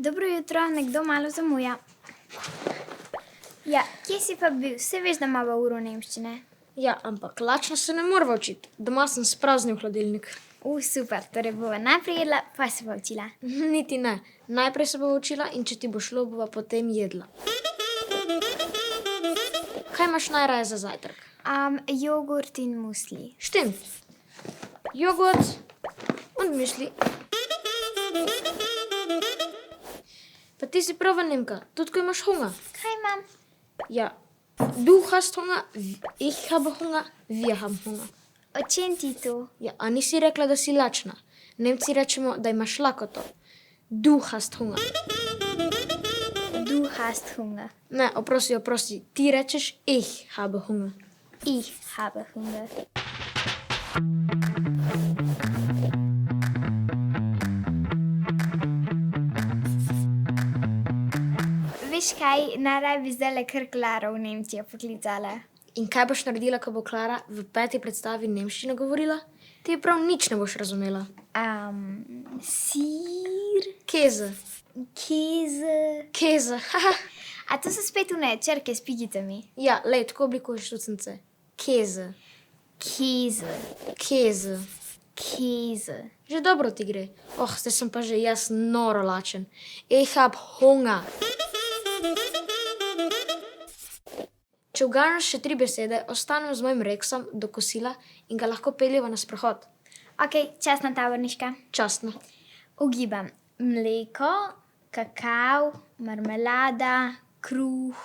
Dobro jutro, nekdo malo zamuja. Ja, kje si pa bil? Saj veš, da imava uro nemščine. Ja, ampak lačna se ne morava učiti. Doma sem spraznil hladilnik. Super, torej bova najprej jedla, pa se bova učila. Niti ne. Najprej se bova učila in če ti bo šlo, bova potem jedla. Kaj imaš najraje za zajtrk? Jogurt in musli. Stimmt. Joghurt und Müsli. Pa ti si prava Nemka, tudi ko imaš Hunger. Kaj imam? Ja, du hast Hunger, ich habe Hunger, wir haben Hunger. O čem ti to? Ja, a nisi rekla, da si lačna? Nemci rečemo, da imaš lakoto. Du hast Hunger. Du hast Hunger. Ne, oprosti, ti rečeš, ich habe Hunger. Ich habe Hunger. Veš kaj, najraje bi zdajle kar Klaro v Nemčijo poklicala. In kaj boš naredila, ko bo Klara v 5. predstavi nemščino govorila? Ti prav nič ne boš razumela. Sir, Käse. Käse. Käse, haha. A to so spet une črke s pigicami? Ja, lej, tako oblikuješ tucence. Käse. Käse. Käse. Käse. Že dobro ti gre. Zdaj sem pa že jaz noro lačen. Ich hab Hunger. Če uganeš še 3 besede, ostanem z mojim Rexom do kosila in ga lahko peljeva na sprehod. Ok, časna taborniška. Častno. Ugibam mleko, kakav, marmelada, kruh,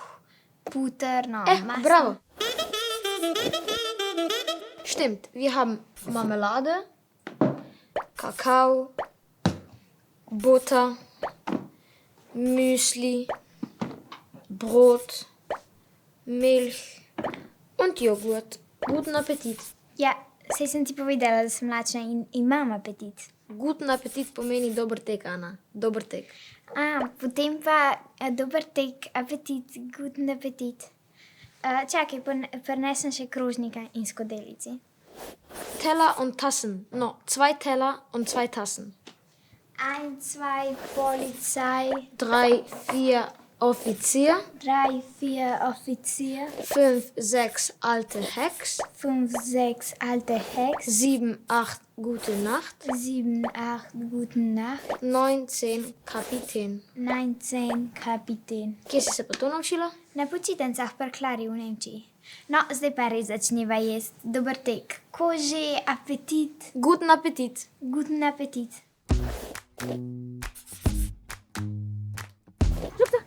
puter, maslo. Bravo. Stimmt, wir haben Marmelade, Kakao, Butter, Müsli, Brot, Milch und Joghurt. Guten Appetit. Ja, saj sem ti povedala, da sem lačna in imam apetit. Guten Appetit pomeni dober tek, Ana. Dober tek. Potem pa dober tek, apetit, guten Appetit. Čakaj, prinesem še krožnika in skodelici. Teller und Tassen. No, 2 Teller und 2 Tassen. 1, 2, Polizei. 3, 4, Offizier. 3, 4, Offizier. 5, 6, alte Hex. 5, 6, alte Hex. 7, 8, gute Nacht. 7, 8, guten Nacht. 9, 10, Kapitän. 9, 10, Kapitän. Kje si se pa to naučila? Na počitnicah pri Klari v Nemčiji. No, zdaj pa res začneva jesti. Dober tek. Koži, apetit. Guten Appetit. Guten Appetit. Schukta.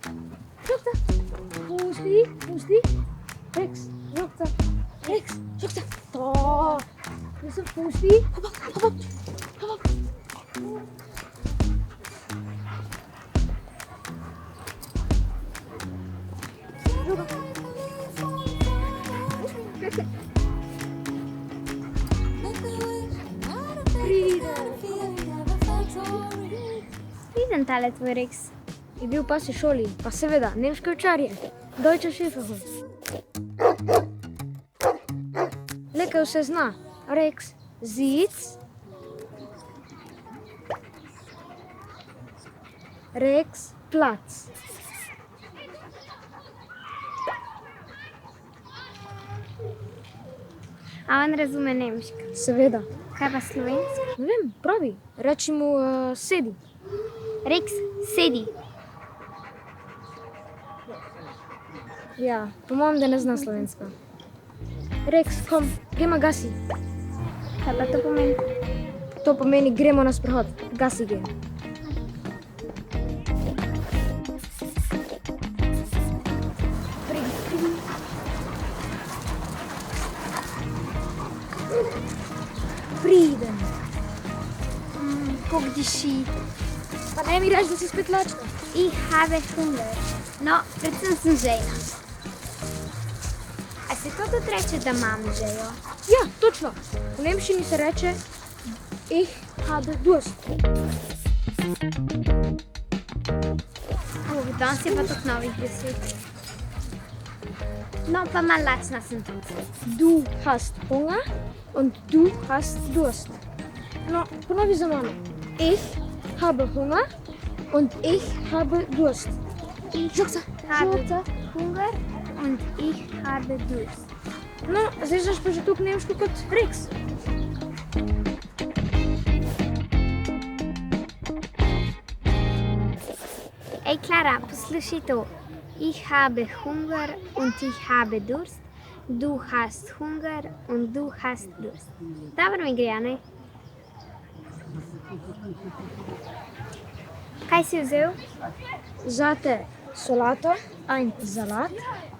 Musli. Rex, schukta. Da. Das ist Musli. Hopp. Priden tale tvoj Rex. Je bil pas v šoli, pa seveda, nemške učarje. Deutsche Schäferhund. Lekaj vse zna. Rex, Sitz. Rex, Platz. A on razume nemško. Seveda. Kaj pa slovensko? Ne vem, pravi. Reči mu sedi. Rex, sedi. Ja, po mojem, da ne zna slovensko. Rex, kom, gremo gasi. Kaj pa to pomeni? To pomeni, gremo na sprehod. Gasi gre. Priden. Kako diši. Pa ne mi reči, da si spet lačna. Ich habe Hunger. No, predvsem sem žejna. A se to tudi reče, da imam žejo? Ja, točno. V nemščini se reče ich habe Durst. Danes je pa tako novih besed. No, pa mal lačna sem tudi. Du hast Hunger und du hast Durst. No, ponovi za mano. Ich habe Hunger Und ich habe Durst. Ich habe Hunger und ich habe Durst. Ну, здесь же тук немшко kot Rex. Ej, Clara, poslušaj to. Ich habe Hunger und ich habe Durst. Du hast Hunger und du hast Durst. Dobro mi gre, a ne? Kaj si vzel? Zate solato, ein Salat,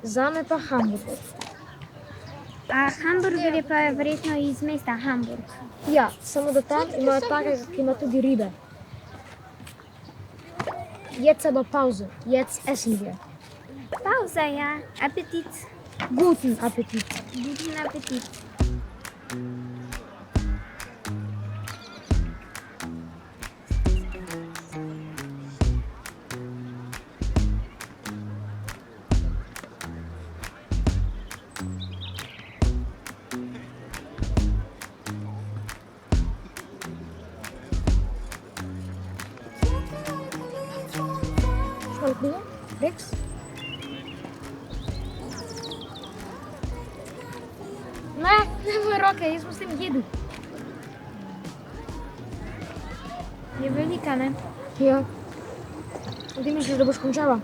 zame pa hamburger. A hamburger je pa verjetno iz mesta Hamburg. Ja, samo da tam imajo takega, ki ima tudi ribe. Jetzt aber Pause. Jetzt essen wir. Pauza, ja. Appetit. Guten Appetit. Guten Appetit. Skal du prøve? Rex? Ne moje roke, jaz sem s tem jedel. Je velika, ne? Ja. Ti misliš, da boš končala?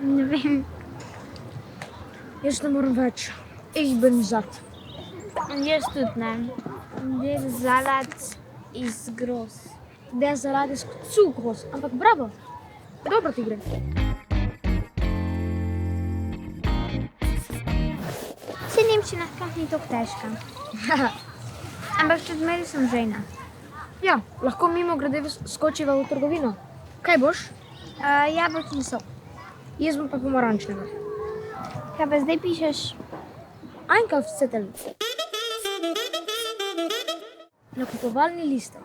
Ne vem. Jaz ne morem več. Ich bin satt. Jaz tudi ne. Der Salat ist groß. Der Salat ist zu groß, ampak bravo. Dobro ti gre. Se Nemčina sploh ni tako težka. Ampak še zmeraj sem žejna. Ja, lahko mimo grede skočiva v trgovino. Kaj boš? Jabolčni sok. Jaz bom pa pomarančnega. Kaj pa zdaj pišeš? Einkaufszettel. Nakupovalni listek.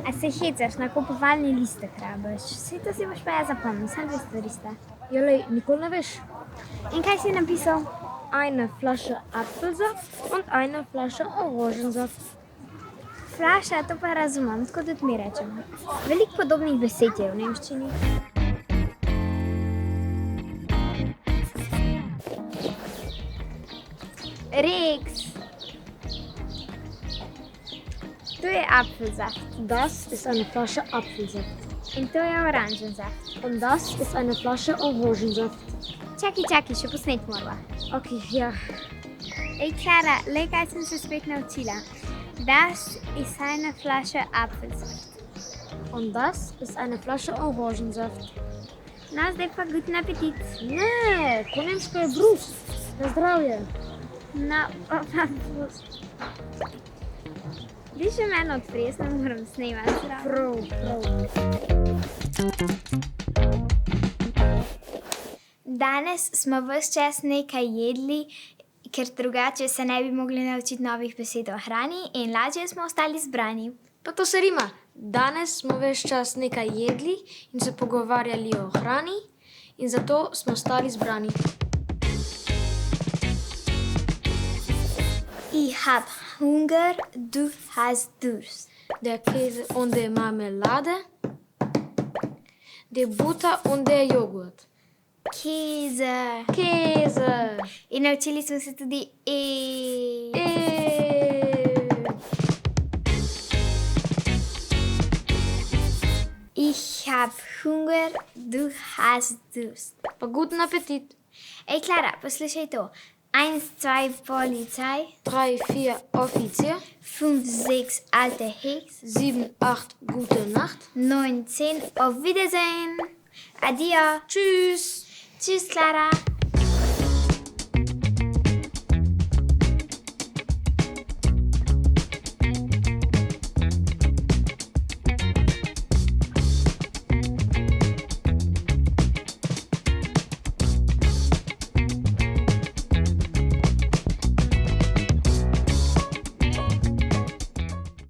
A se hecaš, nakupovalni listek rabiš. Vse to si boš pa jaz zapomnil, samo 2 stvari sta. Jelej, nikoli ne veš. In kaj si napisal? Eine Flasche Apfelsaft und eine Flasche Orangensaft. Flaša, to pa razumem, tako tudi mi rečemo. Veliko podobnih besed je v nemščini. Rex. To je Apfelsaft. Das ist eine Flasche Apfelsaft. In to je Orangensaft. Und das ist eine Flasche Orangensaft. Čakaj, še posnet morava. Okay, ja. Ej, Clara, le kaj sem se spet naučila. Das ist eine Flasche Apfelsaft. Und das ist eine Flasche Orangensaft. No, zdaj pa guten Appetit. Ne, po nemško je brus. Na zdravje. No, pa brus. Ti še mene odpri, jaz ne moram snemati zraven. Prav. Danes smo ves čas nekaj jedli, ker drugače se ne bi mogli naučiti novih besed o hrani in lažje smo ostali zbrani. Pa to se rima. Danes smo ves čas nekaj jedli in se pogovarjali o hrani in zato smo ostali zbrani. Ich hab Hunger, du hast Durst. Der Käse und die Marmelade, die Butter und der Joghurt. Käse. Käse. In naučili smo se tudi Ich hab Hunger, du hast Durst. Pa guten Appetit. Ej, Clara, poslušaj to. 1, 2, Polizei. 3, 4, Offizier. 5, 6, alte Hex. 7, 8, gute Nacht. 9, 10, auf Wiedersehen. Adieu. Tschüss. Tschüss, Clara.